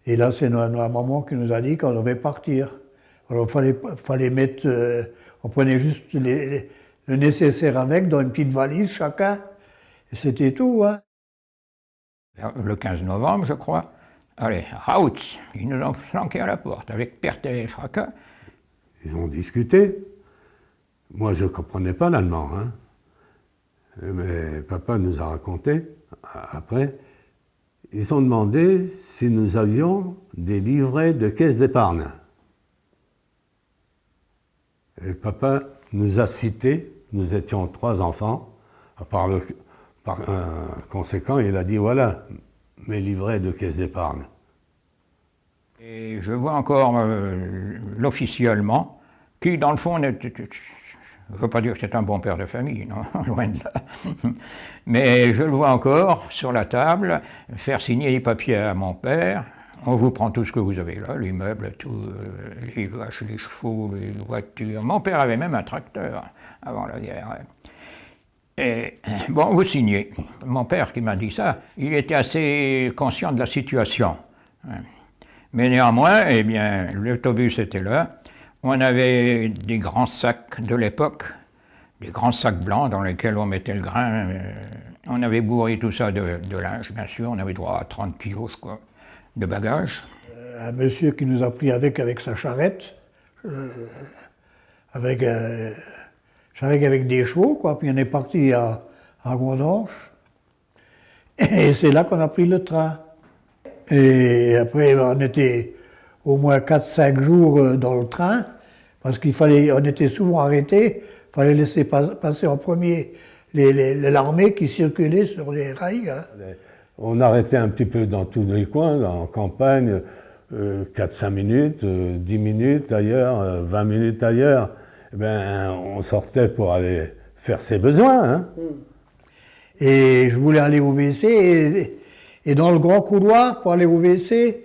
Et là, c'est ma maman qui nous a dit qu'on devait partir. Alors, fallait mettre... on prenait juste le nécessaire avec, dans une petite valise chacun. Et c'était tout, hein. Le 15 novembre, je crois, allez, Raoult, ils nous ont flanqués à la porte, avec perte et fracas. Ils ont discuté. Moi, je ne comprenais pas l'allemand, hein. Mais papa nous a raconté, après, ils ont demandé si nous avions des livrets de caisse d'épargne. Et papa nous a cités, nous étions 3 enfants, par conséquent, il a dit, voilà, mes livrets de caisse d'épargne. Et je vois encore l'officiellement, qui dans le fond, je ne veux pas dire que c'est un bon père de famille, non, loin de là, mais je le vois encore sur la table, faire signer les papiers à mon père. On vous prend tout ce que vous avez là, les meubles, tout, les vaches, les chevaux, les voitures. Mon père avait même un tracteur avant la guerre. Et bon, vous signez. Mon père qui m'a dit ça, il était assez conscient de la situation. Mais néanmoins, eh bien, l'autobus était là. On avait des grands sacs de l'époque, des grands sacs blancs dans lesquels on mettait le grain. On avait bourré tout ça de linge, bien sûr. On avait droit à 30 kilos, je crois, de bagages. Un monsieur qui nous a pris avec sa charrette, avec des chevaux, quoi. Puis on est parti à Gondanche. Et c'est là qu'on a pris le train. Et après, on était au moins 4-5 jours dans le train, parce on était souvent arrêtés, il fallait laisser passer en premier l'armée qui circulait sur les rails, hein. On arrêtait un petit peu dans tous les coins, en campagne, 4-5 minutes, 10 minutes ailleurs, 20 minutes ailleurs. Eh ben, on sortait pour aller faire ses besoins, hein. Et je voulais aller au WC, et dans le grand couloir, pour aller au WC,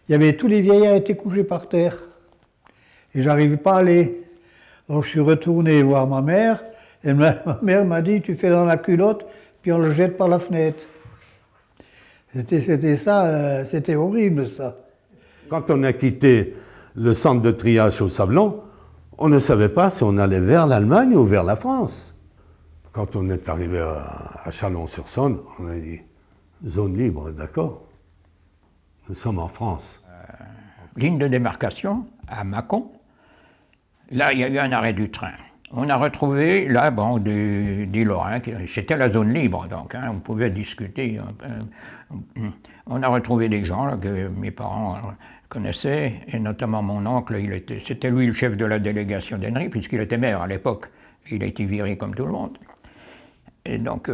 il y avait tous les vieillards étaient couchés par terre. Et j'arrivais pas à aller. Donc je suis retourné voir ma mère, et ma mère m'a dit, tu fais dans la culotte, puis on le jette par la fenêtre. C'était ça, c'était horrible ça. Quand on a quitté le centre de triage au Sablon, on ne savait pas si on allait vers l'Allemagne ou vers la France. Quand on est arrivé à Chalon-sur-Saône, on a dit zone libre, d'accord. Nous sommes en France. Ligne de démarcation à Mâcon. Là, il y a eu un arrêt du train. On a retrouvé, là, bon, des Lorrains, c'était la zone libre, donc, hein, on pouvait discuter. On a retrouvé des gens là, que mes parents connaissaient, et notamment mon oncle, c'était lui le chef de la délégation d'Henry, puisqu'il était maire à l'époque. Il a été viré comme tout le monde. Et donc,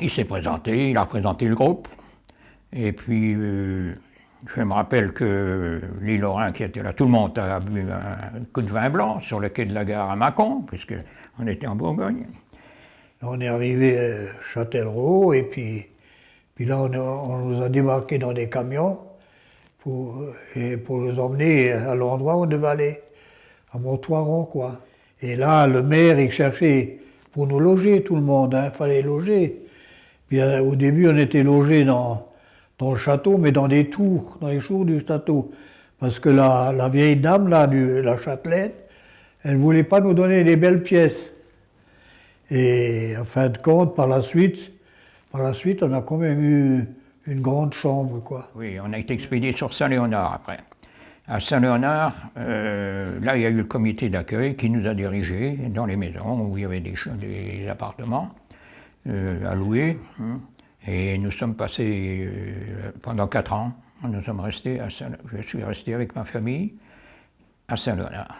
il s'est présenté, il a représenté le groupe, et puis je me rappelle que les Lorrains qui étaient là, tout le monde a bu un coup de vin blanc sur le quai de la gare à Mâcon, puisqu'on était en Bourgogne. On est arrivé à Châtellerault, et puis là on nous a débarqués dans des camions pour nous emmener à l'endroit où on devait aller, à Monttoiron, quoi. Et là, le maire, il cherchait pour nous loger, tout le monde, hein, fallait loger. Puis au début, on était logés dans le château, mais dans des tours, dans les tours du château. Parce que la vieille dame, là, la châtelaine, elle ne voulait pas nous donner des belles pièces. Et en fin de compte, par la suite, on a quand même eu une grande chambre, quoi. Oui, on a été expédié sur Saint-Léonard après. À Saint-Léonard, là, il y a eu le comité d'accueil qui nous a dirigés dans les maisons où il y avait des appartements à louer. Et nous sommes passés pendant 4 ans. Je suis resté avec ma famille à Saint-Léonard.